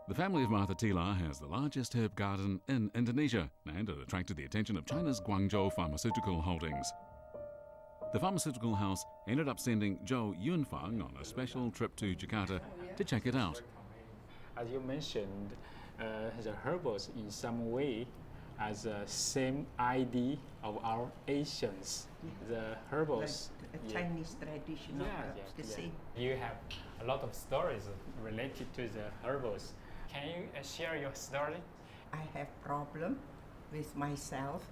The family of Martha Tilar has the largest herb garden in Indonesia, and it attracted the attention of China's Guangzhou Pharmaceutical Holdings. The pharmaceutical house ended up sending Zhou Yunfang on a special trip to Jakarta to check it out. As you mentioned, the herbals in some way as the same idea of our Asians. The herbals, like Chinese traditional herbs, the same. You have a lot of stories related to the herbals. Can you share your story? I have problem with myself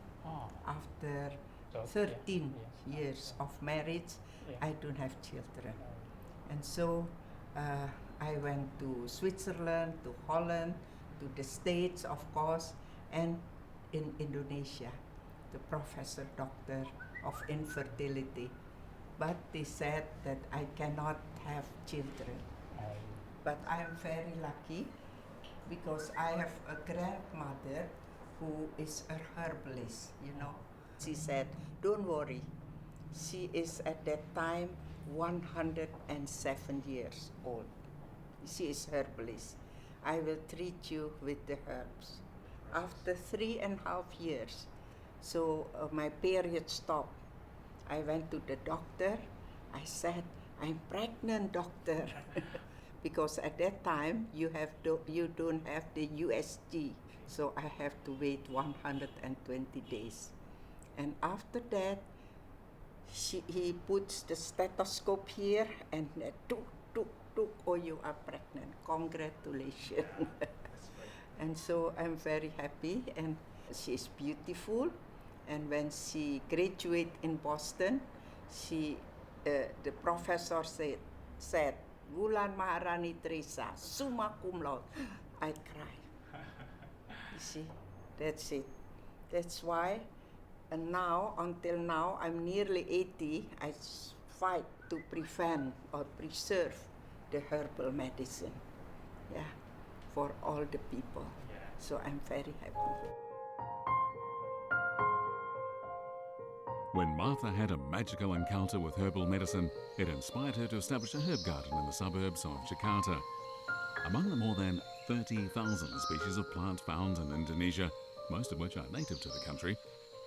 after 13 years of marriage. I don't have children, and so I went to Switzerland, to Holland, to the States, of course, and in Indonesia, the professor doctor of infertility. But they said that I cannot have children. But I am very lucky because I have a grandmother who is a herbalist, you know. She said, don't worry. She is at that time 107 years old. She is herbalist. I will treat you with the herbs. After 3.5 years, so my period stopped. I went to the doctor. I said, I'm pregnant, doctor. Because at that time, you don't have the USG. So I have to wait 120 days. And after that, he puts the stethoscope here and oh, you are pregnant. Congratulations. And so I'm very happy, and she is beautiful. And when she graduated in Boston, the professor said, Wulan Maharani Teresa, summa cum laude. I cried. You see, that's it. That's why, and now, until now, I'm nearly 80, I fight to prevent or preserve the herbal medicine, for all the people. So I'm very happy. When Martha had a magical encounter with herbal medicine, it inspired her to establish a herb garden in the suburbs of Jakarta. Among the more than 30,000 species of plant found in Indonesia, most of which are native to the country,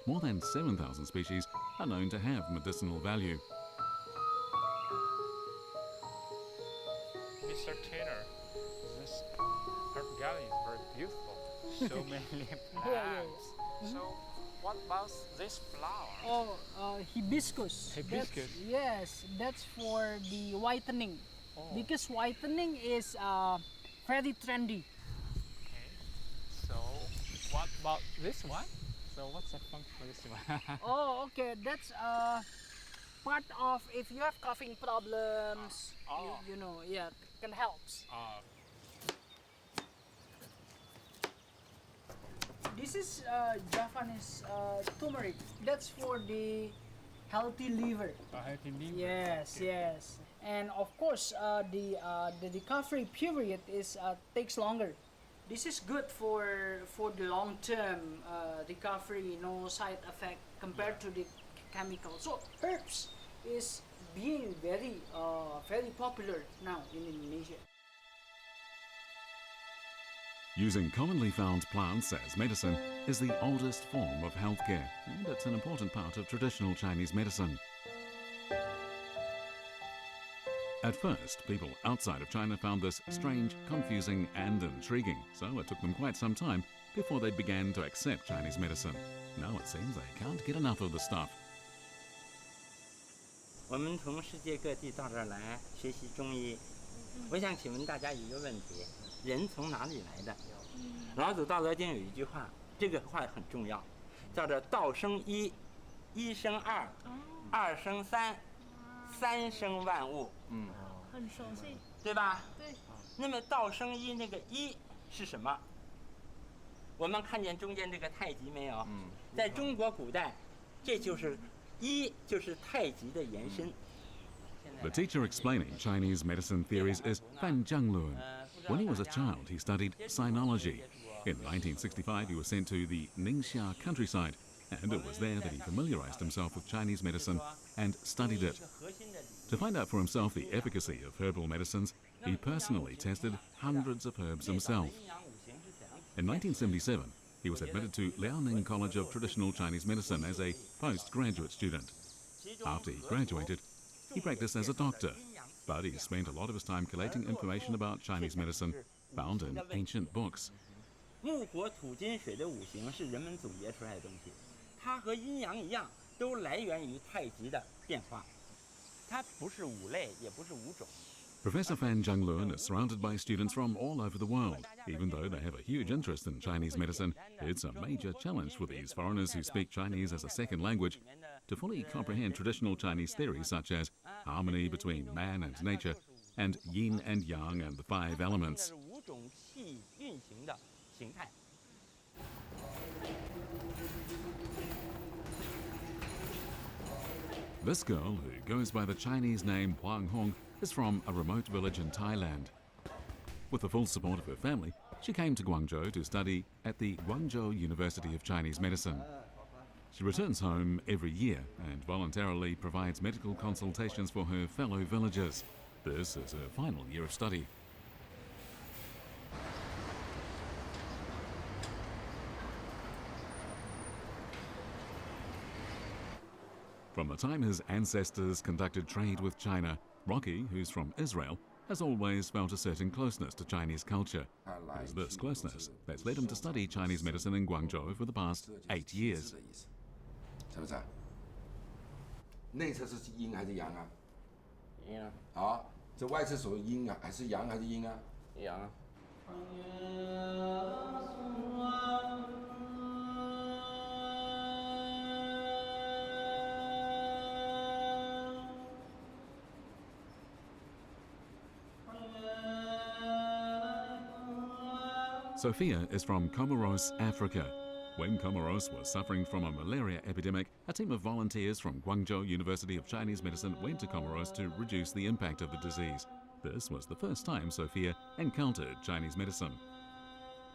more than 7,000 species are known to have medicinal value. Mr. Taylor, this herb garden is very beautiful. So many plants. So what about this flower? Hibiscus. Hibiscus? That's for the whitening. Because whitening is very trendy. Okay. So what about this one? So what's the function for this one? Okay. That's part of if you have coughing problems. You know, can help. This is Japanese turmeric. That's for the healthy liver. Healthy liver. Yes. And of course, the recovery period takes longer. This is good for the long-term recovery, no side effect compared to the chemicals. So herbs is being very popular now in Indonesia. Using commonly found plants as medicine is the oldest form of healthcare, and it's an important part of traditional Chinese medicine. At first, people outside of China found this strange, confusing and intriguing, so it took them quite some time before they began to accept Chinese medicine. Now it seems they can't get enough of the stuff. 我们从世界各地到这儿来学习中医，我想请问大家一个问题：人从哪里来的？老子《道德经》有一句话，这个话很重要，叫做“道生一，一生二，二生三，三生万物”。很熟悉，对吧？对。那么“道生一”那个“一”是什么？我们看见中间这个太极没有？在中国古代，这就是“一”，就是太极的延伸。The teacher explaining Chinese medicine theories is Fan Zhanglun. When he was a child, he studied sinology. In 1965, he was sent to the Ningxia countryside, and it was there that he familiarized himself with Chinese medicine and studied it. To find out for himself the efficacy of herbal medicines, he personally tested hundreds of herbs himself. In 1977, he was admitted to Liaoning College of Traditional Chinese Medicine as a postgraduate student. After he graduated, he practiced as a doctor, but he spent a lot of his time collating information about Chinese medicine found in ancient books. 木火土金水的五行是人们总结出来的东西，它和阴阳一样，都来源于太极的变化。它不是五类，也不是五种。 Professor Fan Zhonglun is surrounded by students from all over the world. Even though they have a huge interest in Chinese medicine, it's a major challenge for these foreigners who speak Chinese as a second language to fully comprehend traditional Chinese theories such as harmony between man and nature, and yin and yang and the 5 elements. 五种气运行的形态。 This girl, who goes by the Chinese name Huang Hong, is from a remote village in Thailand. With the full support of her family, she came to Guangzhou to study at the Guangzhou University of Chinese Medicine. She returns home every year and voluntarily provides medical consultations for her fellow villagers. This is her final year of study. From the time his ancestors conducted trade with China, Rocky, who's from Israel, has always felt a certain closeness to Chinese culture. It is this closeness that's led him to study Chinese medicine in Guangzhou for the past 8 years. 是不是？内侧是阴还是阳啊？阴啊。好，这外侧属于阴啊，还是阳还是阴啊？阳啊。 Sophia is from Comoros, Africa. When Comoros was suffering from a malaria epidemic, a team of volunteers from Guangzhou University of Chinese Medicine went to Comoros to reduce the impact of the disease. This was the first time Sophia encountered Chinese medicine.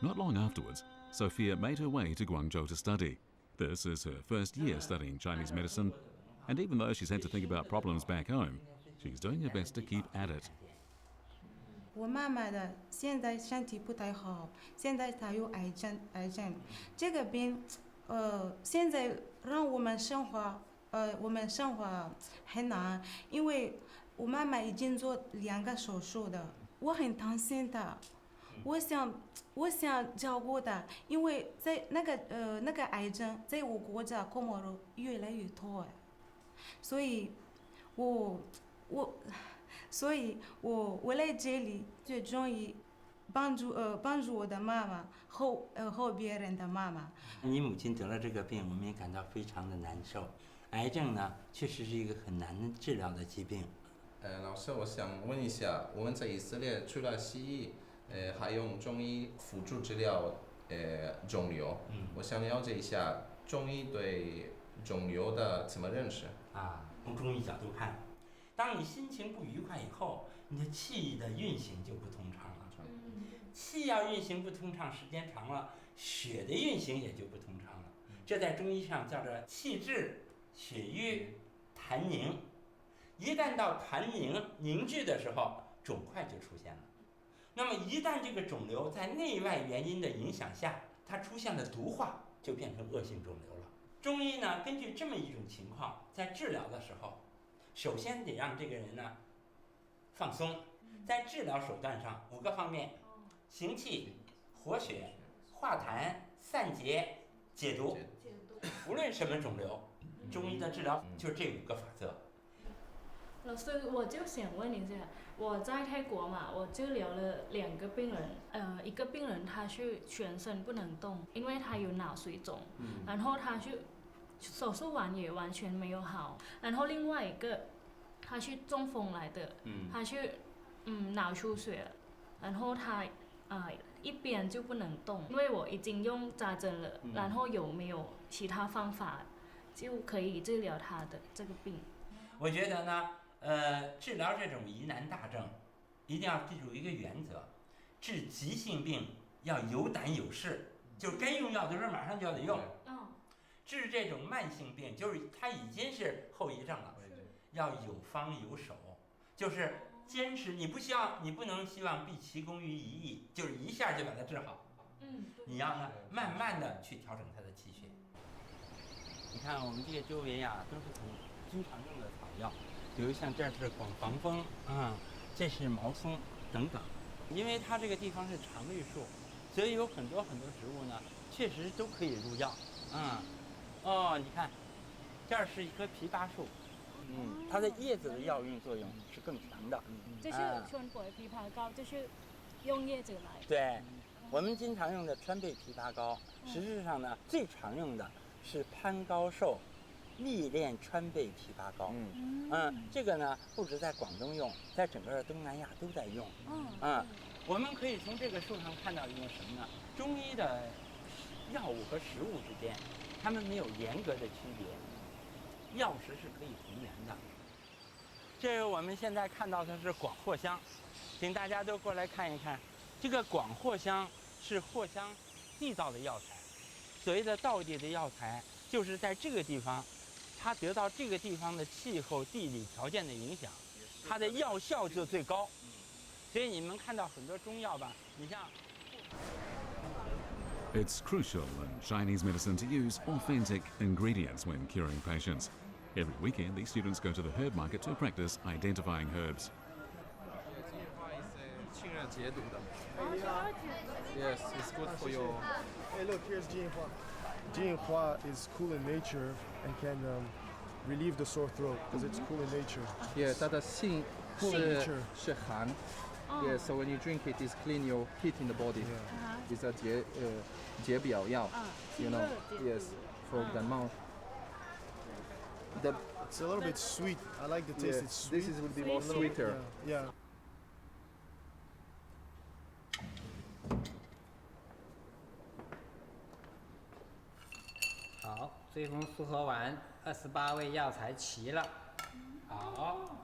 Not long afterwards, Sophia made her way to Guangzhou to study. This is her first year studying Chinese medicine, and even though she's had to think about problems back home, she's doing her best to keep at it. 我妈妈的现在身体不太好，现在她有癌症，这个病，现在让我们生活很难，因为我妈妈已经做2个手术的，我很担心她，我想照顾她，因为在那个癌症在我国家科莫罗越来越多，所以我来这里最重要帮助我的妈妈和别人的妈妈。你母亲得了这个病，我们也感到非常的难受。癌症呢，确实是一个很难治疗的疾病。老师，我想问一下，我们在以色列除了西医，还用中医辅助治疗肿瘤。我想了解一下中医对肿瘤的怎么认识？从中医角度看。 当你心情不愉快以后，你的气的运行就不通畅了。气要运行不通畅，时间长了，血的运行也就不通畅了。这在中医上叫做气滞、血瘀、痰凝。一旦到痰凝聚的时候，肿块就出现了。那么一旦这个肿瘤在内外原因的影响下，它出现了毒化，就变成恶性肿瘤了。中医呢，根据这么一种情况，在治疗的时候。 首先得让这个人呢放松，在治疗手段上5个方面：行气、活血、化痰、散结、解毒。无论什么肿瘤，中医的治疗就是这5个法则。老师，我就想问一下，我在泰国嘛，我治疗了2个病人，一个病人他是全身不能动，因为他有脑水肿，然后他是。 手术完也完全没有好，然后另外一个，他是中风来的，他是脑出血，然后他一边就不能动，因为我已经用扎针了，然后有没有其他方法就可以治疗他的这个病？我觉得呢，治疗这种疑难大症，一定要记住一个原则：治急性病要有胆有势，就是该用药的时候马上就要得用。治这种慢性病，就是它已经是后遗症了，要有方有手，就是坚持，你不能希望毕其功于一役，就是一下就把它治好。你要呢，慢慢的去调整它的气血。你看我们这个周围呀，都是很经常用的草药，比如像这是广防风啊，这是毛松等等。因为它这个地方是常绿树，所以有很多植物呢，确实都可以入药。你看，这儿是一棵枇杷树，它的叶子的药用作用是更强的。这是川贝枇杷膏，就是用叶子来。对，我们经常用的川贝枇杷膏，实质上呢，最常用的是潘高寿历练川贝枇杷膏。这个呢，不止在广东用，在整个东南亚都在用。我们可以从这个树上看到一个什么呢？中医的药物和食物之间，它们没有严格的区别，药食是可以同源的。这个我们现在看到的是广藿香，请大家都过来看一看。这个广藿香是藿香地道的药材，所谓的道地的药材，就是在这个地方，它得到这个地方的气候、地理条件的影响，它的药效就最高。所以你们看到很多中药吧，你像。It's crucial in Chinese medicine to use authentic ingredients when curing patients. Every weekend, these students go to the herb market to practice identifying herbs. Yes, it's good for your. Hey, look, here's Jinhua. Jinhua is cool in nature and can relieve the sore throat because it's cool in nature. Yeah, 它的性是寒。Yeah, so when you drink it, it's clean your heat in the body. It's a 解表药 you know. Yes, for the mouth. It's a little bit sweet. I like the taste. It's sweet. This would be more sweeter. Yeah. 好，追风复合完，28味药材齐了。好。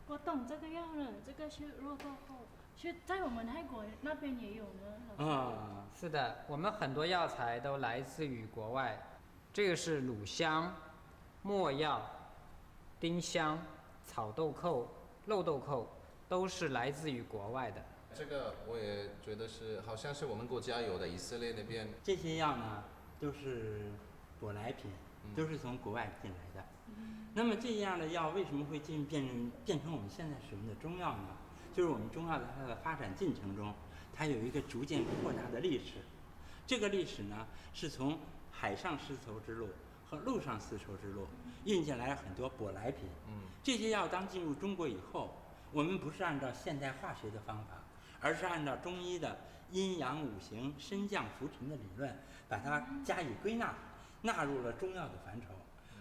我懂这个药了，这个是肉豆蔻，是在我们泰国那边也有呢。是的，我们很多药材都来自于国外。这个是乳香、没药、丁香、草豆蔻、肉豆蔻，都是来自于国外的。这个我也觉得是，好像是我们国家有的，以色列那边。这些药呢，都是舶来品，都是从国外进来的。那么这样的药为什么会变成我们现在使用的中药呢？就是我们中药在它的发展进程中，它有一个逐渐扩大的历史。这个历史呢，是从海上丝绸之路和陆上丝绸之路运进来很多舶来品。这些药当进入中国以后，我们不是按照现代化学的方法，而是按照中医的阴阳五行、升降浮沉的理论，把它加以归纳，纳入了中药的范畴。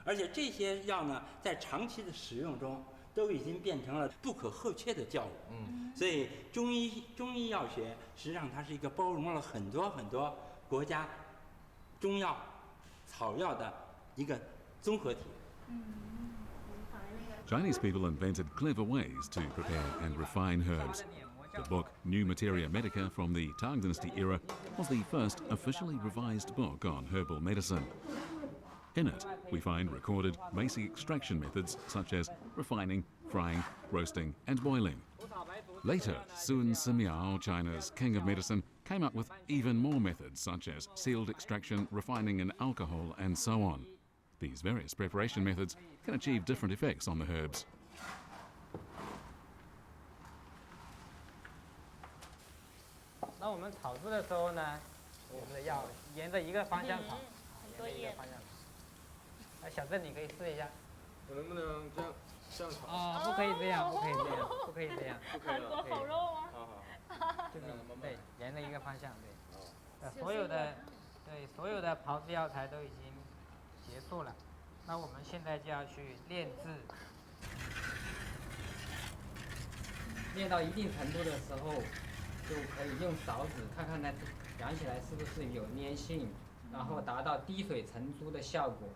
而且这些药呢，在长期的使用中，都已经变成了不可或缺的药物。所以中医药学实际上它是一个包容了很多国家中药、草药的一个综合体。Chinese people invented clever ways to prepare and refine herbs. The book New Materia Medica from the Tang Dynasty era was the first officially revised book on herbal medicine. In it, we find recorded basic extraction methods such as refining, frying, roasting and boiling. Later, Sun Simiao, China's king of medicine, came up with even more methods such as sealed extraction, refining and alcohol and so on. These various preparation methods can achieve different effects on the herbs. 那我们炒制的时候呢，我们的药沿着一个方向炒，沿着一个方向炒。小郑，你可以试一下。我能不能这样炒？不可以这样，不可以这样，不可以这样。韩国烤肉吗？对，沿着一个方向，对。所有的炮制药材都已经结束了，那我们现在就要去炼制。炼到一定程度的时候，就可以用勺子看看它量起来是不是有粘性，然后达到滴水成珠的效果。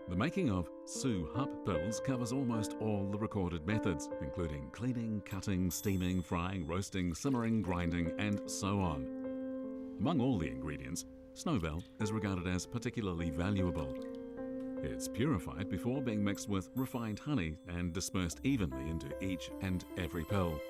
The making of Su Hup pills covers almost all the recorded methods, including cleaning, cutting, steaming, frying, roasting, simmering, grinding, and so on. Among all the ingredients, snowbell is regarded as particularly valuable. It's purified before being mixed with refined honey and dispersed evenly into each and every pill.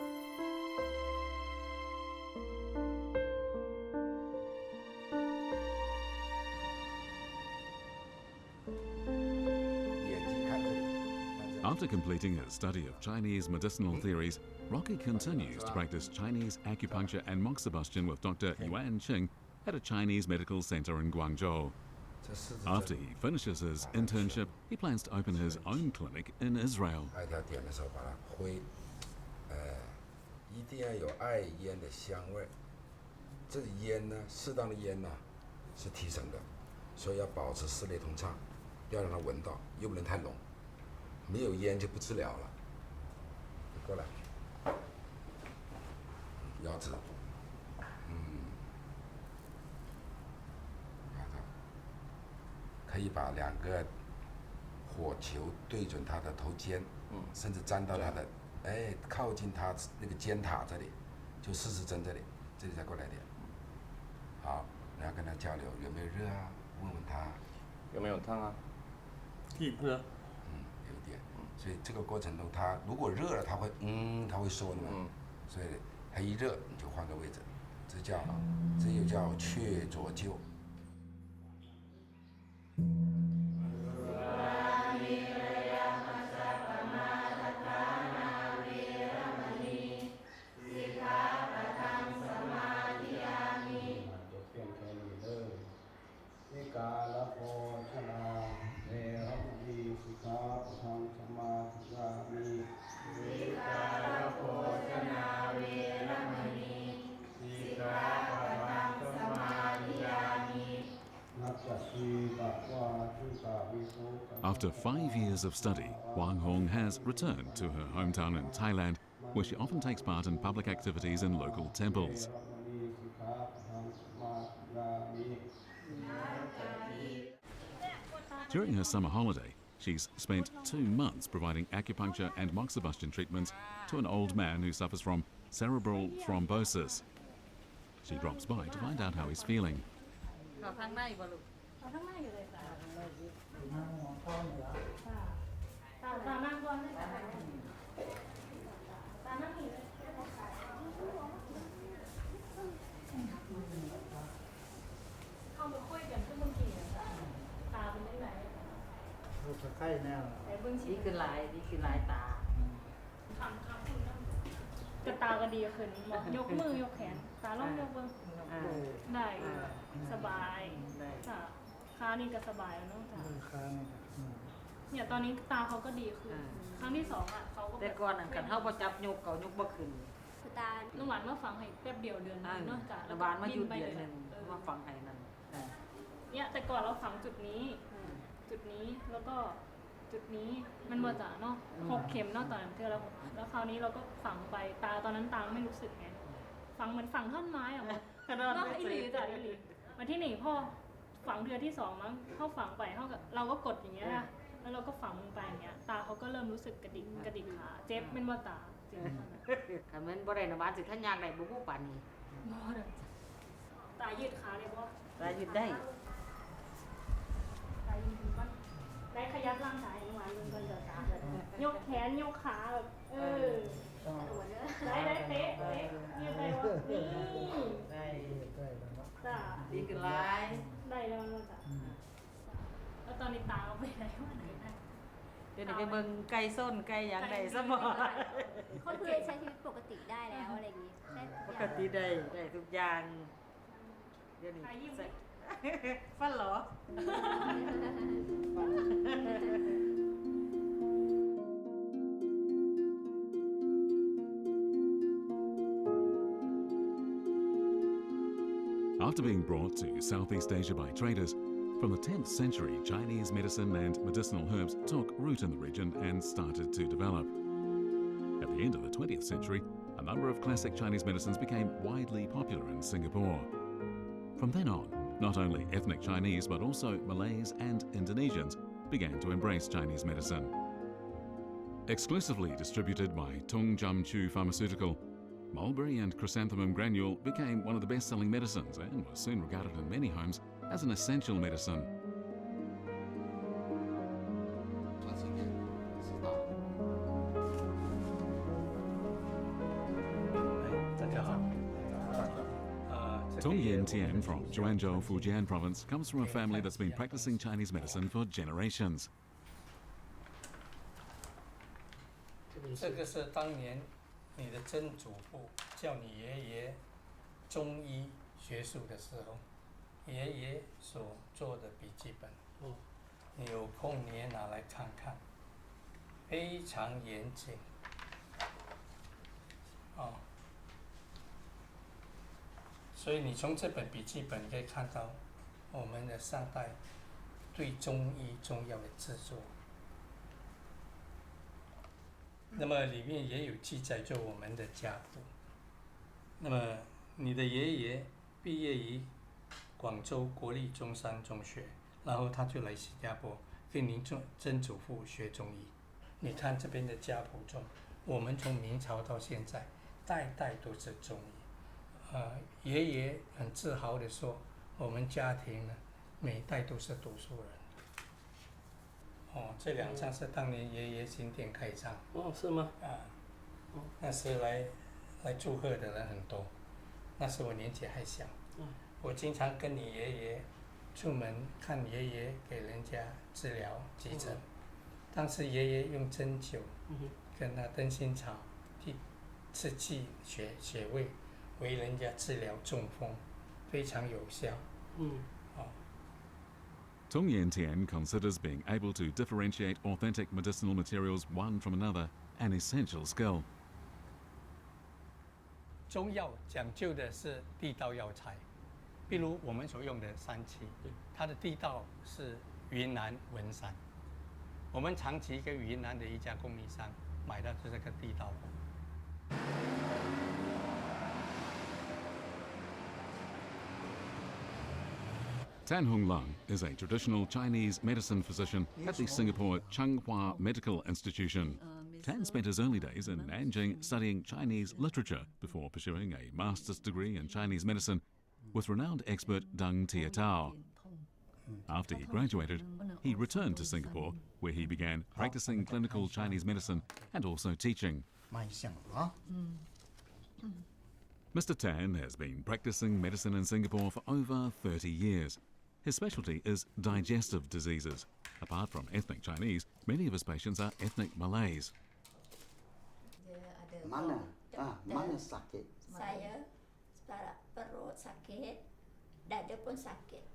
After completing his study of Chinese medicinal theories, Rocky continues to practice Chinese acupuncture and moxibustion with Dr. Yuan Qing at a Chinese medical center in Guangzhou. After he finishes his internship, he plans to open his own clinic in Israel. 一定要有艾烟的香味，这个烟呢，适当的烟呢是提神的，所以要保持室内通畅，要让它闻到，又不能太浓，没有烟就不治疗了。过来，腰子，可以把2个火球对准它的头尖，甚至沾到它的。 哎，靠近它那个尖塔这里，就40针这里，这里再过来点。好，然后跟他交流有没有热啊，问问他有没有烫啊？地热。有点。所以这个过程中，他如果热了，他会他会说的嘛。所以他一热，你就换个位置，这又叫雀啄灸。 After 5 years of study, Wang Hong has returned to her hometown in Thailand, where she often takes part in public activities in local temples. During her summer holiday, she's spent 2 months providing acupuncture and moxibustion treatments to an old man who suffers from cerebral thrombosis. She drops by to find out how he's feeling. ไข้แน่ดีขึ้นหลายตา กระตาก็ดีขึ้นยกมือยกแขนตาล่องยกเบิ้งได้สบายค่ะขานี่ก็สบายแล้วเนาะจ้ะเนี่ยตอนนี้ตาเขาก็ดีขึ้นครั้งที่2อ่ะเขาก็แต่ก่อนกันเฮาบ่จับยกเก่ายกบ่ขึ้นตาน้องหวานมาฟังให้แป๊บเดียวเดือนนึงเนาะจ้ะแล้วบ้านมาอยู่เดือนนึงมาฟังให้นั่นเนี่ยแต่ก่อนเราฝังจุดนี้แล้วก็จุดนี้มันบ่จ้ะเนาะ6 เข็มเนาะตอนนั้นเทื่อแล้วคราวนี้เราก็ฝังไปตาตอนนั้นตาไม่รู้สึกไงฝังเหมือนฝังท่อนไม้อ่ะเนาะอีหลีจ้ะอีหลีมาที่นี่พ่อฝังเทื่อที่2มั้งเข้าฝังไปเราก็กดอย่างเงี้ยนะแล้วเราก็ฝังลงไปอย่างเงี้ยตาเขาก็เริ่มรู้สึกกระดิกขาเจ็บเป็นบ่ตาเจ็บคันแม่นบ่ได้นะบ้านสิท่านยากได้บ่ฮู้ปานนี้บ่ได้ตายืดขาได้บ่ตายืดได้ตายืดถึงมันได้ขยับร่างกายอย่างหวานมันก็จะตายกแขนยกขาแบบได้เตะยืดได้บ่นี่ได้จ้ะดีขึ้นหลายได้แล้วจ้ะแล้วตอนนี้ตาเอาไปไหนวะเดี๋ยวไปเบิ่งไก่ส้นไก่อย่างใดซะบ่เขาคือใช้ชีวิตปกติได้แล้วอะไรอย่างงี้ปกติได้ทุกอย่างเดี๋ยวนี้ฟันเหรอ After being brought to Southeast Asia by traders, from the 10th century, Chinese medicine and medicinal herbs took root in the region and started to develop. At the end of the 20th century, a number of classic Chinese medicines became widely popular in Singapore. From then on, not only ethnic Chinese but also Malays and Indonesians began to embrace Chinese medicine. Exclusively distributed by Tung Jum Chu Pharmaceutical, mulberry and chrysanthemum granule became one of the best-selling medicines and was soon regarded in many homes as an essential medicine. Tong Yen Tian from Zhuangzhou, Fujian province comes from a family that's been practicing Chinese medicine for generations. 这个是当年你的曾祖父叫你爷爷中医学术的时候，爷爷所做的笔记本。你有空你也拿来看看，非常严谨。所以你从这本笔记本可以看到我们的上代对中医中药的制作。那么里面也有记载着我们的家谱。那么你的爷爷毕业于广州国立中山中学，然后他就来新加坡跟您曾祖父学中医。你看这边的家谱中，我们从明朝到现在，代代都是中医。爷爷很自豪地说，我们家庭呢，每代都是读书人。这2张是当年爷爷新店开张。是吗？那时来祝贺的人很多。那时我年纪还小。我经常跟你爷爷出门看爷爷给人家治疗急诊。当时爷爷用针灸跟那灯芯草去刺激穴位，为人家治疗中风，非常有效。Tong Yen Tian considers being able to differentiate authentic medicinal materials one from another an essential skill. 中药讲究的是地道药材，比如我们所用的山七，它的地道是云南文山。我们长期跟云南的一家供应商买到这个地道的。Tan Hung Lung is a traditional Chinese medicine physician at the Singapore Changhua Medical Institution. Tan spent his early days in Nanjing studying Chinese literature before pursuing a master's degree in Chinese medicine with renowned expert Deng Tiatao. After he graduated, he returned to Singapore, where he began practicing clinical Chinese medicine and also teaching. Mr. Tan has been practicing medicine in Singapore for over 30 years. His specialty is digestive diseases. Apart from ethnic Chinese, many of his patients are ethnic Malays. Mana sakit? Saya perut sakit, dada pun sakit.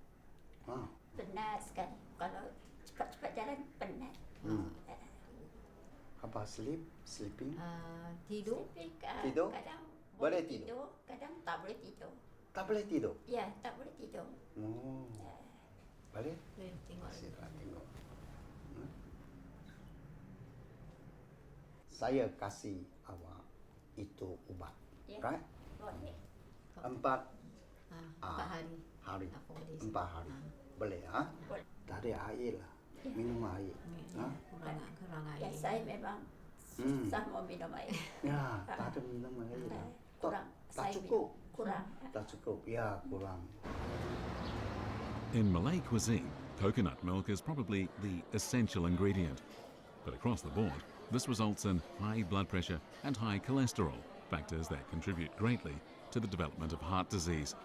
Penat sekali. Kalau cepat-cepat jalan penat. Apa sleeping? Tidur. Tidur? Kadang boleh tidur, kadang tak boleh tidur. Tak boleh tidur? Ya, tak boleh tidur. Boleh? Tengok. Tengok. Saya kasih awak itu ubat, right? Boleh. 4 hari. 4 hari. Boleh, ha? Boleh. Tak ada air lah. Minum air. Kurang air. Ya, saya memang susah mau minum air. Ya, tak ada minum air lah. Kurang. Tak cukup. Kurang. Tak cukup, ya kurang. In Malay cuisine, coconut milk is probably the essential ingredient. But across the board, this results in high blood pressure and high cholesterol, factors that contribute greatly to the development of heart disease.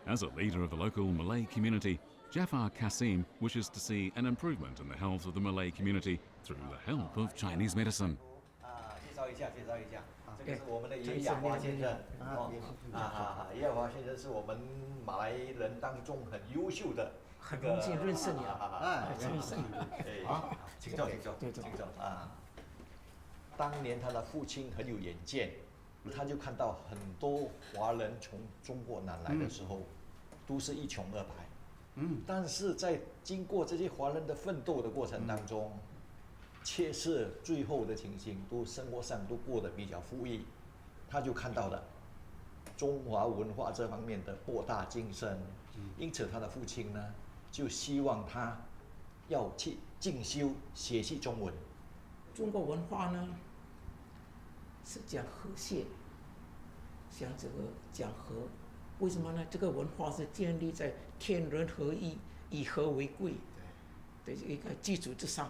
As a leader of the local Malay community, Jafar Kasim wishes to see an improvement in the health of the Malay community through the help of Chinese medicine. 介绍一下，这个是我们的叶亚华先生。叶亚华先生是我们马来人当中很优秀的。很荣幸认识你啊！认识你。请坐。当年他的父亲很有远见，他就看到很多华人从中国南来的时候，都是一穷二白。但是在经过这些华人的奋斗的过程当中，却是最后的情形都生活上都过得比较富裕，他就看到了中华文化这方面的博大精深，因此他的父亲呢就希望他要去进修学习中文。中国文化呢是讲和谐，像这个讲和，为什么呢？这个文化是建立在天人合一、以和为贵的一个基础之上。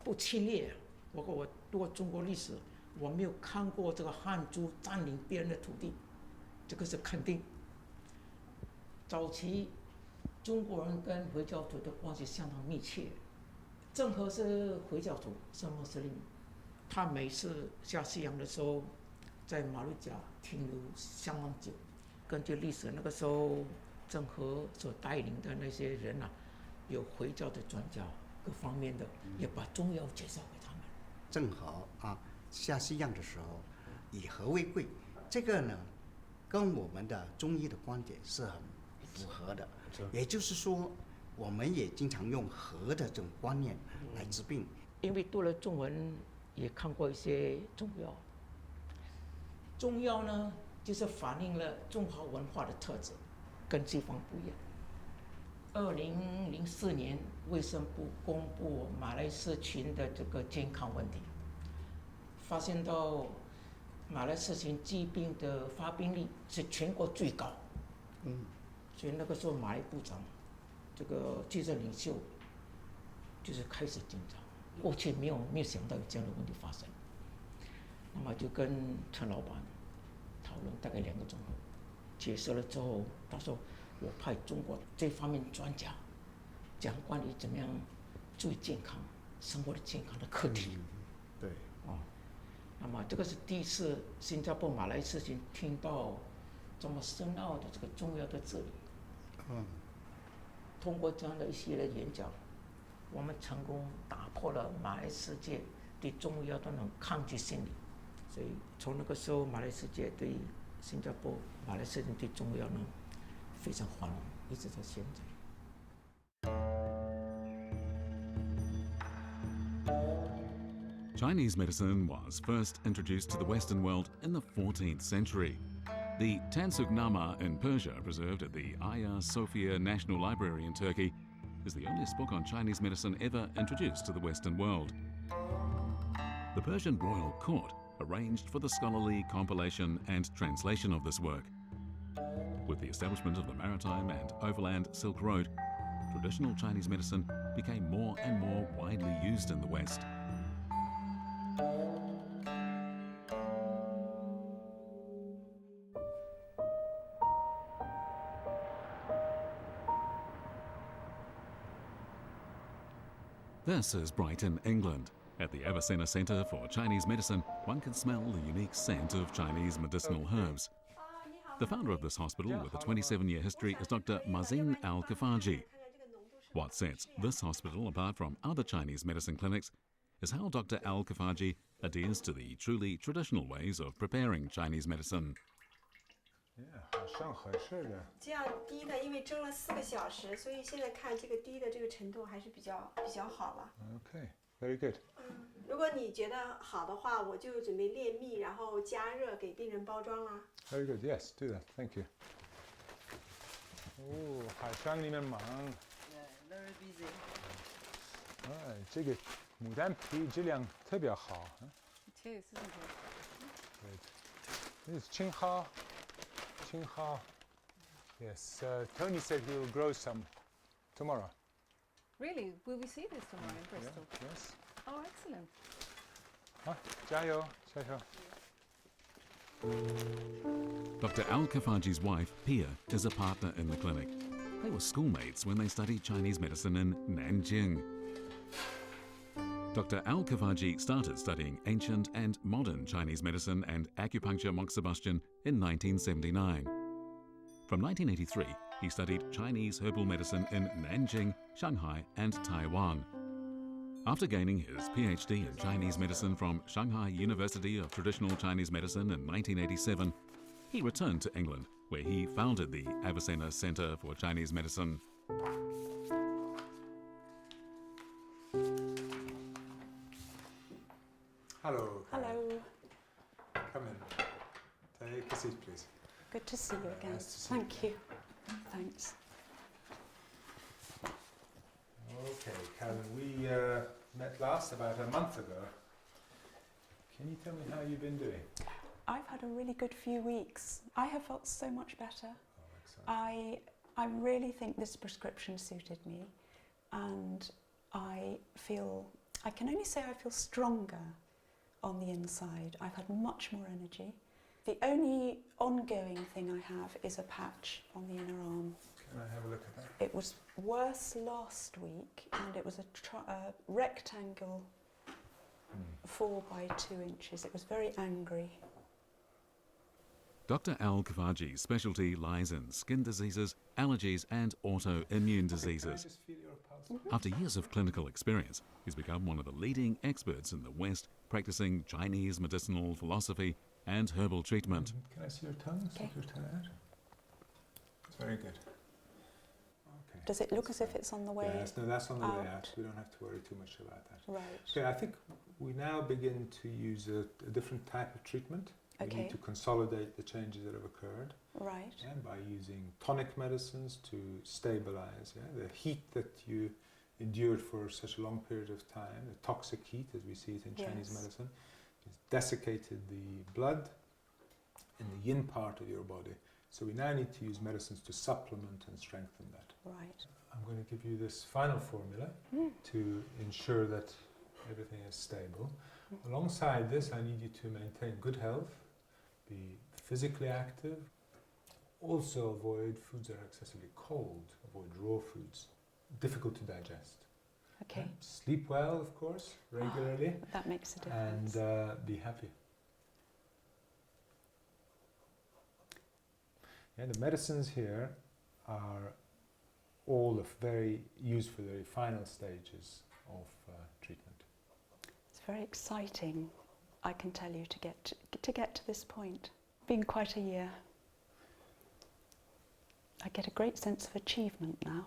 不侵略，我读过中国历史，我没有看过这个汉族占领别人的土地，这个是肯定。早期中国人跟回教徒的关系相当密切。郑和是回教徒，是穆斯林，他每次下西洋的时候，在马六甲停留相当久。根据历史，那个时候郑和所带领的那些人啊，有回教的专家，各方面的，也把中药介绍给他们。郑和下西洋的时候，以和为贵，这个呢，跟我们的中医的观点是很符合的。也就是说，我们也经常用和的这种观念来治病。因为读了中文，也看过一些中药。中药呢，就是反映了中华文化的特质，跟西方不一样。2004年，卫生部公布马来社群的这个健康问题，发现到马来社群疾病的发病率是全国最高。所以那个时候马来部长，这个记者领袖，就是开始紧张。过去没有想到有这样的问题发生，那么就跟陈老板讨论大概2个钟头，解释了之后，他说我派中国这方面专家讲关于怎么样注意健康、生活的健康的课题。对。那么这个是第一次新加坡马来社群听到这么深奥的这个中药的治理。通过这样的一系列演讲，我们成功打破了马来世界对中药的那种抗拒心理，所以从那个时候，马来世界对新加坡、马来世界对中药呢非常欢迎，一直到现在。Chinese medicine was first introduced to the Western world in the 14th century. The Tansugnama in Persia, preserved at the Hagia Sophia National Library in Turkey, is the oldest book on Chinese medicine ever introduced to the Western world. The Persian royal court arranged for the scholarly compilation and translation of this work. With the establishment of the Maritime and Overland Silk Road, traditional Chinese medicine became more and more widely used in the West. This is Brighton, England. At the Avicena Centre for Chinese Medicine, one can smell the unique scent of Chinese medicinal herbs. The founder of this hospital, with a 27-year history, is Dr. Mazin Al-Kafaji. What sets this hospital apart from other Chinese medicine clinics is how Dr. Al-Kafaji adheres to the truly traditional ways of preparing Chinese medicine. 好像合适的。这样滴的，因为蒸了4个小时，所以现在看这个滴的这个程度还是比较好了。Okay, very good. 如果你觉得好的话，我就准备炼蜜，然后加热给病人包装啦。Very good. Yes, do that. Thank you. 哦，好像你们忙。Yeah, very busy. 这个牡丹皮质量特别好。It is, isn't it? Good. This is Qinghao. Yes, Tony said he will grow some tomorrow. Really? Will we see this tomorrow in Bristol? Yeah, yes. Oh, excellent. 加油，加油。Dr. Al-Kafaji's wife, Pia, is a partner in the clinic. They were schoolmates when they studied Chinese medicine in Nanjing. Dr. Al-Kafaji started studying ancient and modern Chinese medicine and acupuncture moxibustion in 1979. From 1983, he studied Chinese herbal medicine in Nanjing, Shanghai, and Taiwan. After gaining his PhD in Chinese medicine from Shanghai University of Traditional Chinese Medicine in 1987, he returned to England, where he founded the Avicena Centre for Chinese Medicine. Hello. Hello. Come in. Take a seat, please. Good to see you again. Nice to see Thank you. Thanks. Okay, Karen, we met last about a month ago. Can you tell me how you've been doing? I've had a really good few weeks. I have felt so much better. Oh, excellent. I really think this prescription suited me, and I can only say I feel stronger on the inside. I've had much more energy. The only ongoing thing I have is a patch on the inner arm. Okay. Can I have a look at that? It was worse last week, and it was a rectangle 4 by 2 inches. It was very angry. Dr. Al Kafaji's specialty lies in skin diseases, allergies and autoimmune diseases. After years of clinical experience, he's become one of the leading experts in the West practicing Chinese medicinal philosophy and herbal treatment. Can I see your tongue? Stick your tongue out. It's very good. Okay. Does it look as if it's on the way Yes, no, that's on the way out? out. We don't have to worry too much about that. Right. Okay, I think we now begin to use a different type of treatment. We Okay. need to consolidate the changes that have occurred. Right. And by using tonic medicines to stabilize the heat that you endured for such a long period of time, the toxic heat as we see it in Chinese medicine, has desiccated the blood in the yin part of your body. So we now need to use medicines to supplement and strengthen that. Right. I'm going to give you this final formula to ensure that everything is stable. Alongside this, I need you to maintain good health, be physically active, also avoid foods that are excessively cold, avoid raw foods, difficult to digest. Okay. Sleep well, of course, regularly. That makes a difference. And be happy. Yeah, the medicines here are all very used for the very final stages of treatment. It's very exciting, I can tell you, to get to this point. Been quite a year. I get a great sense of achievement now.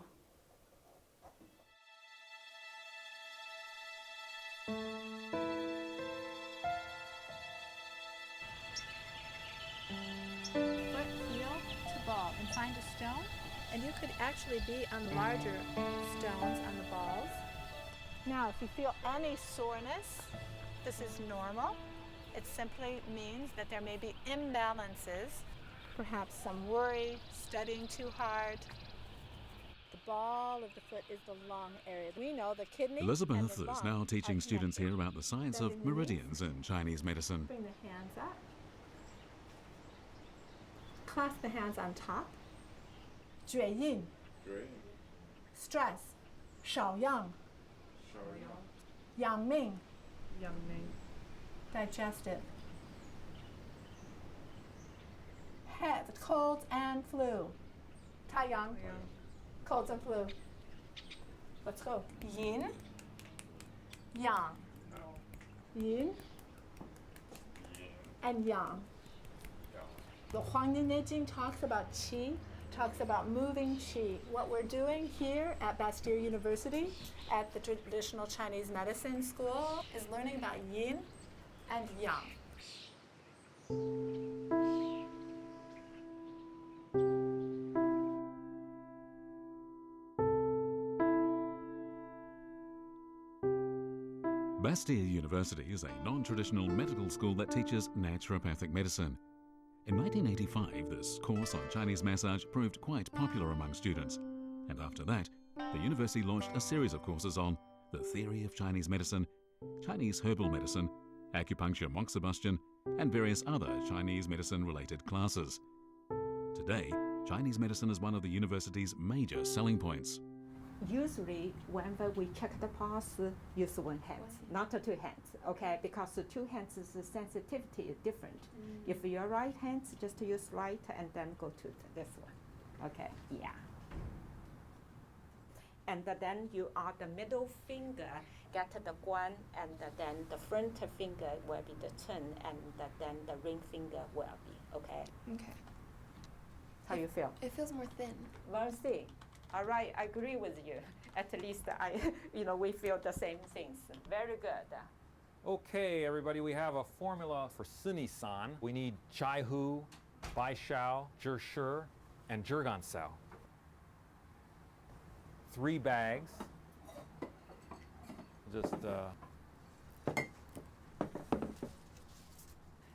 Foot, heel to ball, and find a stone, and you could actually be on larger stones on the balls. Now, if you feel any soreness, this is normal. It simply means that there may be imbalances, perhaps some worry, studying too hard. The ball of the foot is the lung area. We know the kidney and Elizabeth the is lung now are teaching students connected. here about the science Bend of in the knees. meridians in Chinese medicine. Bring the hands up. Clasp the hands on top. 厥印 stress 少阳 yang ming digestive head colds and flu 太阳 colds and flu. Let's go. Yin yang yin and yang. The Huangyan Neijing talks about qi, talks about moving qi. What we're doing here at Bastille University, at the traditional Chinese medicine school, is learning about yin and yang. Bastille University is a non-traditional medical school that teaches naturopathic medicine. In 1985, this course on Chinese massage proved quite popular among students. And after that, the university launched a series of courses on the theory of Chinese medicine, Chinese herbal medicine, acupuncture moxibustion, and various other Chinese medicine-related classes. Today, Chinese medicine is one of the university's major selling points. Usually, whenever we check the pulse, use one hand, not two hands, okay? Because the two hands, the sensitivity is different. If your right hand, just use right and then go to this one, okay? Yeah. And then you are the middle finger, get the guan, and then the front finger will be the turn, and then the ring finger will be, okay? Okay. How you feel? It feels more thin. More thin. All right, I agree with you. At least we feel the same things. Very good. Okay, everybody, we have a formula for Sini-san. We need Chai Hu, Bai Shao, Zhi Shi, and Zhigan Sao. 3 bags. Just,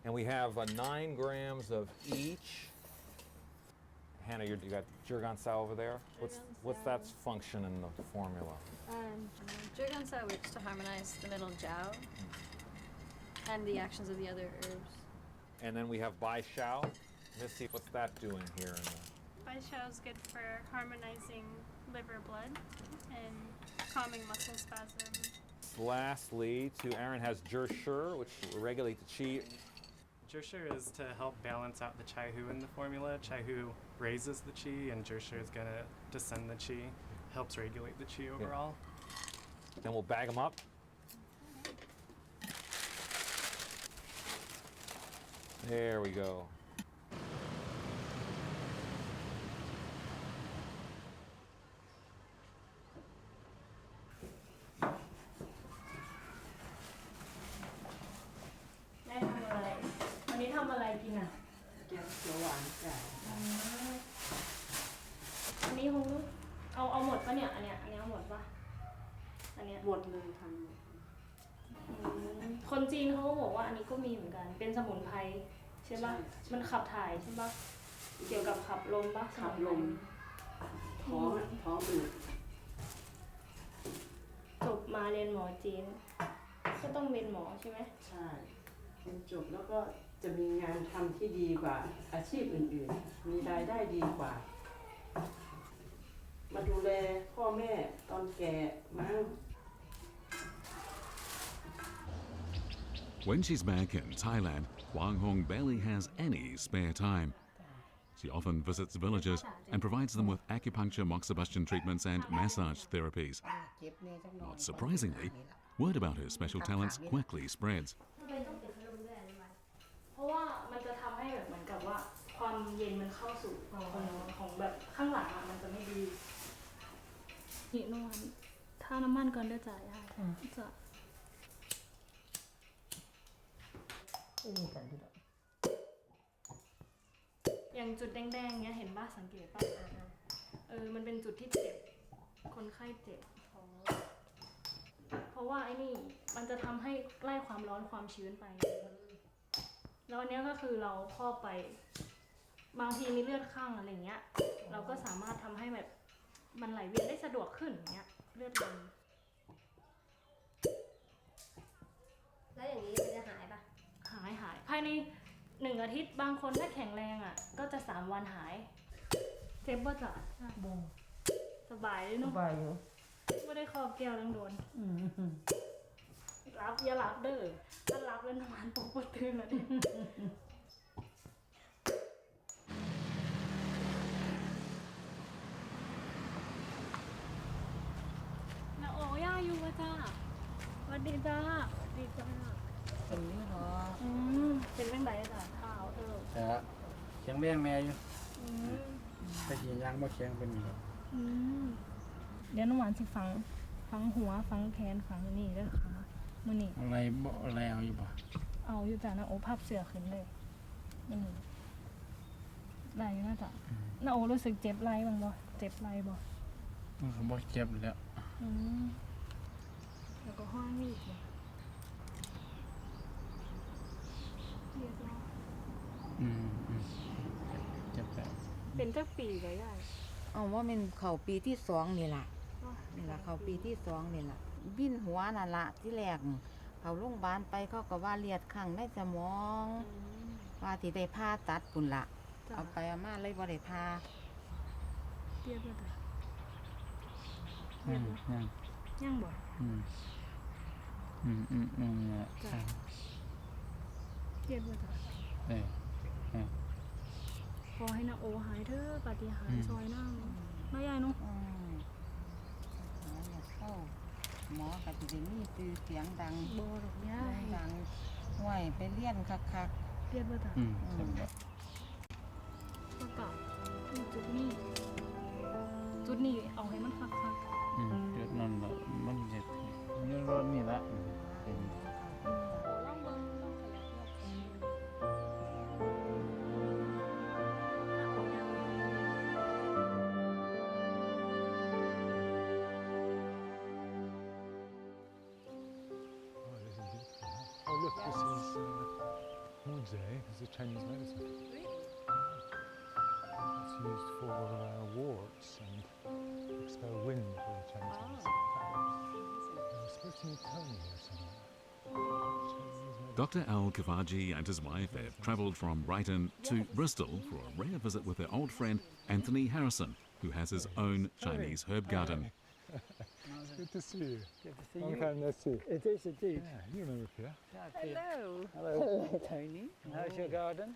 and we have 9 grams of each. Hannah, you got Zhigan Sao over there. What's that function in the formula? Zhigan Sao works to harmonize the middle jiao and the actions of the other herbs. And then we have Bai Shao. Missy, what's that doing here? Baishao is good for harmonizing liver blood and calming muscle spasm. Lastly, Aaron has Zheshur, which will regulate the qi. Zheshur is to help balance out the Chai Hu in the formula. Chai Hu raises the qi, and Zheshur is going to descend the qi, helps regulate the qi overall. Then we'll bag them up. There we go.เอาหมดปะเนี่ยอันเนี้ยเอาหมดปะอันเนี้ยหมดเลยทำหมดคนจีนเขาก็บอกว่าอันนี้ก็มีเหมือนกันเป็นสมุนไพรใช่ปะมันขับถ่ายใช่ปะเกี่ยวกับขับลมปะขับลมท้องอืดจบมาเรียนหมอจีนก็ต้องเป็นหมอใช่ไหมใช่เรียนจบแล้วก็จะมีงานทำที่ดีกว่าอาชีพอื่นๆมีรายได้ดีกว่ามาดูแลพ่อแม่ตอนแก่มั้ง When she's back in Thailand, Wang Hong barely has any spare time. She often visits villages and provides them with acupuncture, moxibustion treatments and massage therapies. Not surprisingly, word about her special talents quickly spreads. เพราะว่ามันจะทำให้แบบเหมือนกับว่าความเย็นมันเข้าสู่ของแบบข้างหลังมันจะไม่ดีนี่นวลถ้าน้ำมันก่อนได้จ่ายได้จะอย่างจุดแดงๆเนี้ยเห็นป่ะสังเกตป่ะมันเป็นจุดที่เจ็บคนไข้เจ็บเพราะว่าไอ้นี่มันจะทำให้ไล่ความร้อนความชื้นไปแล้วอันนี้ก็คือเราครอบไปบางทีมีเลือดข้างอะไรเงี้ยเราก็สามารถทำให้แบบมันไหลเวียนได้สะดวกขึ้นอย่างเงี้ยเลือดลมแล้วอย่างนี้มันจะหายปะหายภายใน1 อาทิตย์บางคนถ้าแข็งแรงอ่ะก็จะ3 วันหายเจ็บบ่จ้ะบ่สบายเลยเนาะสบายอยู่ไม่ได้ครอบแก้วทั้งโดนรับอย่ารับเด้อถ้ารับแล้วนอนปกติแล้วเนี่ยนะโอ้ย่าอยู่ป่ะจ้าสวัสดีจ้าสวัสดีจ้าเป็นนี่เหรอเป็นเรื่องใดจ้ะเท้าแต่แข็งแรงแม่อยู่แต่ยีย่างบ่แข็งเป็นนี่เดี๋ยวน้องหวานสิฟังหัวฟังแขนฟังนี่เด้อค่ะมื้อนี้อะไรบ่อะไรเอาอยู่บ่เอาอยู่จ้ะนะโอพับเสื้อขึ้นเลยมื้อนี้ได้อยู่นะจ้ะนะโอรู้สึกเจ็บไหล่บ้างบ่เจ็บไหล่บ่บ่เจ็บแล้วแล้วก็ห้องนี่อีกเจ็บแล้วเป็นจักปีก็ได้ว่ามันเข้าปีที่2นี่ล่ะเข้าปีที่2นี่ล่ะบินหัวนั่นล่ะที่แรกเขาโรงพยาบาลไปเขาก็ว่าเลือดข้างในสมองว่าที่ได้ผ่าตัดปุ่นล่ะเอาไปเอามาเลยบ่ได้ผ่าเตี้ยบ่ได้ยังบ่เตี้ยบ่ได้ขอให้นาโอหายเถอะปาฏิหาริย์ซอยน้ำน้อยใหญ่เนาะหมอก็จะได้มีชื่อเสียงดังบ่ดอกย่าดังห่วยไปเรียนคักๆเรียนบ่จ้ะก็กะจุดนี้เอาให้มันคักๆจุดนั้นมันเจ็บนี่รถนี่ละLook, this is Muzei. It's a Chinese medicine. It's used for warts and expel wind for the Chinese medicine. There's supposed to be Tony here somewhere. Chinese medicine. Dr. Al-Kafaji and his wife have travelled from Brighton to Bristol for a rare visit with their old friend Anthony Harrison, who has his own Chinese herb garden. Good to see you. Good to see Long you. time no see. It is indeed. Yeah, you remember Pierre. Hello. Hello. Hello. Tony. And how's your garden?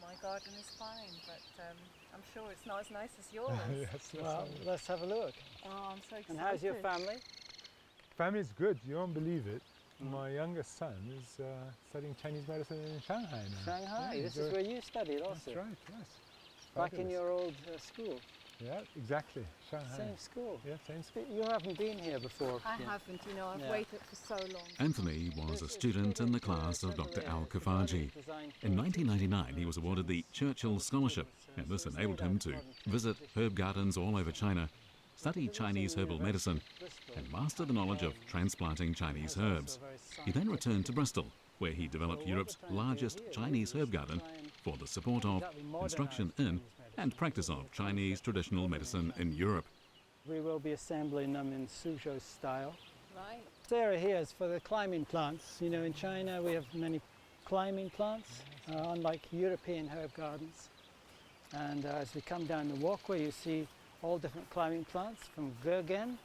My garden is fine, but I'm sure it's not as nice as yours. Yes, Well, let's have a look. Oh, I'm so excited. And how's your family? Family's good. You won't believe it. My youngest son is studying Chinese medicine in Shanghai now. Shanghai. Yeah, This is where you studied also. That's right. Yes. Back in Fabulous. your old school. Yeah, exactly. Shanghai. Same school. Yeah, same school. You haven't been here before. I haven't, you know, I've Yeah. waited for so long. Anthony was a student in the class of Dr. Al-Kafaji. In 1999, he was awarded the Churchill Scholarship, and this enabled him to visit herb gardens all over China, study Chinese herbal medicine, and master the knowledge of transplanting Chinese herbs. He then returned to Bristol, where he developed Europe's largest Chinese herb garden for the support of, instruction in, and practice of Chinese traditional medicine in Europe. We will be assembling them in Suzhou style. Right. This area here is for the climbing plants. You know, in China we have many climbing plants, unlike European herb gardens. And as we come down the walkway, you see all different climbing plants from Gurgen.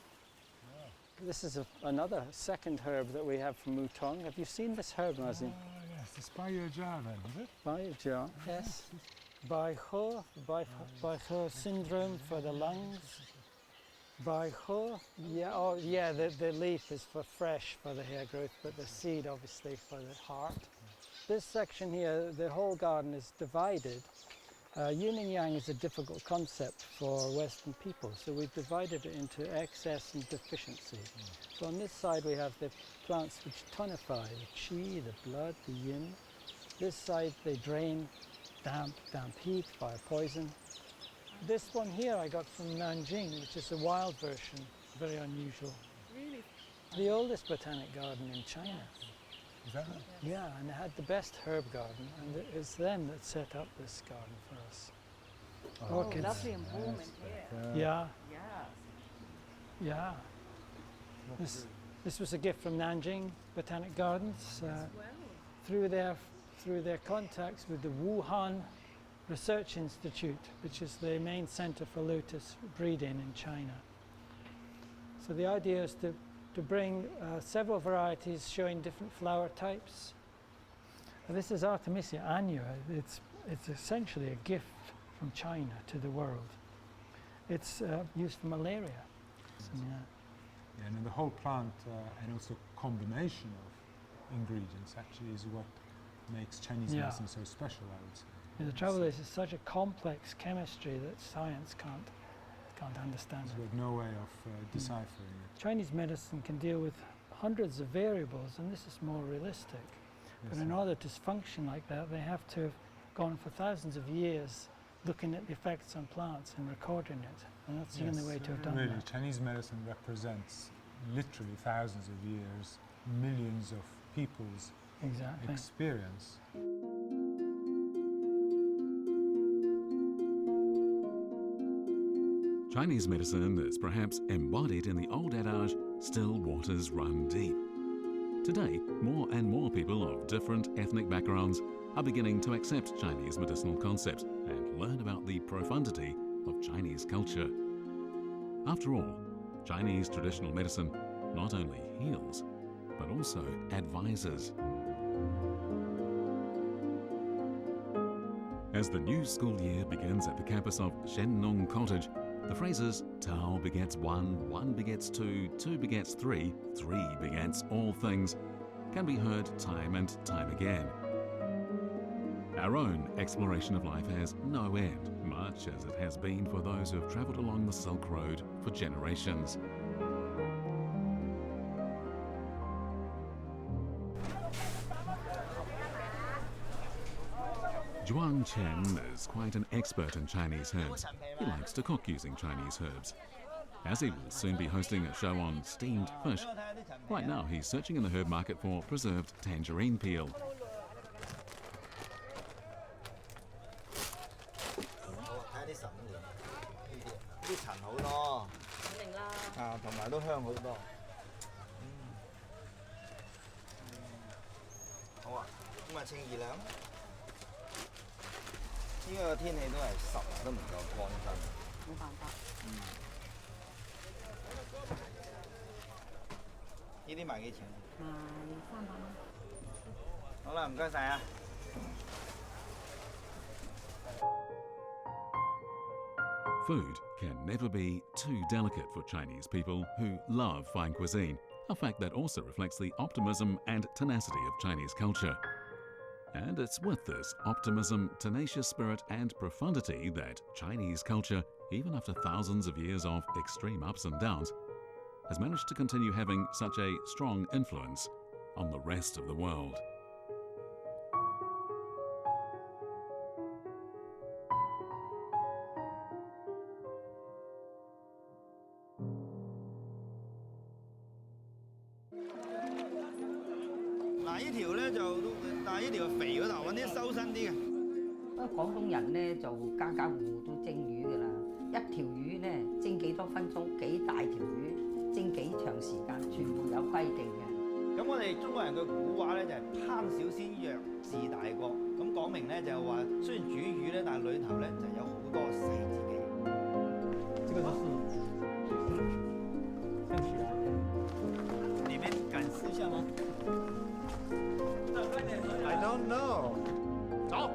This is another second herb that we have from Mutong. Have you seen this herb, Mazin? Oh, yes, it's Baijiao then, is it? Baijiao, yes. Baijiao syndrome for the lungs. Baijiao, yeah, oh yeah, the leaf is for fresh for the hair growth, but the seed obviously for the heart. This section here, the whole garden is divided. Yin and yang is a difficult concept for Western people, so we've divided it into excess and deficiency. So on this side we have the plants which tonify, the qi, the blood, the yin. This side they drain damp heat, fire poison. This one here I got from Nanjing, which is a wild version, very unusual. Really? The oldest botanic garden in China. Is that right? Yeah, and it had the best herb garden, and it's them that set up this garden for us. Oh, Orchids. lovely and warm in here. Yeah. Yes. Yeah. This was a gift from Nanjing Botanic Gardens. Through their contacts with the Wuhan Research Institute, which is the main center for lotus breeding in China. So the idea is to bring several varieties showing different flower types. This is Artemisia annua. It's essentially a gift from China to the world. It's used for malaria. Yeah, and the whole plant and also combination of ingredients actually is what makes Chinese medicine so special, I would say. Yeah, the trouble is it's such a complex chemistry that science can't understand it. There's no way of deciphering it. Chinese medicine can deal with hundreds of variables, and this is more realistic. But in order to function like that, they have to have gone for thousands of years looking at the effects on plants and recording it. And that's the only way to have done really, that. Chinese medicine represents literally thousands of years, millions of people's experience. Chinese medicine is perhaps embodied in the old adage, still waters run deep. Today, more and more people of different ethnic backgrounds are beginning to accept Chinese medicinal concepts and learn about the profundity of Chinese culture. After all, Chinese traditional medicine not only heals, but also advises. As the new school year begins at the campus of Shennong Cottage, the phrases Tao begets one, one begets two, two begets three, three begets all things can be heard time and time again. Our own exploration of life has no end, much as it has been for those who have travelled along the Silk Road for generations. Zhuang Chen is quite an expert in Chinese herbs. He likes to cook using Chinese herbs. As he will soon be hosting a show on steamed fish, right now he's searching in the herb market for preserved tangerine peel. 好啊，咁啊稱2兩。呢個天氣都係濕啊，都唔夠乾身。冇辦法。呢啲賣幾錢？賣300蚊。好啦，唔該晒啊。Food can never be too delicate for Chinese people who love fine cuisine, a fact that also reflects the optimism and tenacity of Chinese culture. And it's with this optimism, tenacious spirit and profundity that Chinese culture, even after thousands of years of extreme ups and downs, has managed to continue having such a strong influence on the rest of the world.嗱，呢條咧就都，但係呢條肥嗰頭，揾啲收身啲嘅。廣東人咧就家家戶戶都蒸魚㗎啦，一條魚咧蒸幾多分鐘，幾大條魚蒸幾長時間，全部有規定嘅。咁我哋中國人嘅古話咧就係烹小鮮若治大國，咁講明咧就係話，雖然煮魚咧，但係裏頭咧就有好多細節嘅。這個就是蒸魚啊，你們敢試一下嗎？I don't know。走。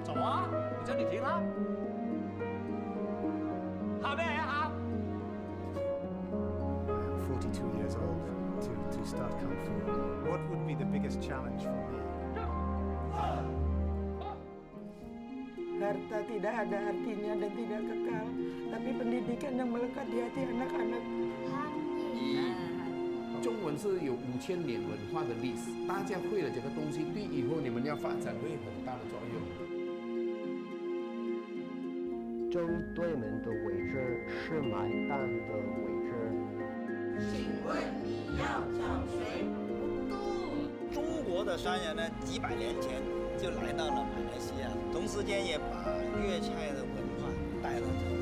走啊！我叫你停啦。下邊下。42 years old to start Kung Fu. What would be the biggest challenge for me? Harta tidak ada artinya dan tidak kekal, tapi pendidikan yang melekat di hati anak-anak. 中文是有5000年文化的历史，大家会了这个东西，对以后你们要发展会有很大的作用。针对门的位置是买单的位置。请问你要找谁？中国的商人呢，几百年前就来到了马来西亚，同时间也把粤菜的文化带了走。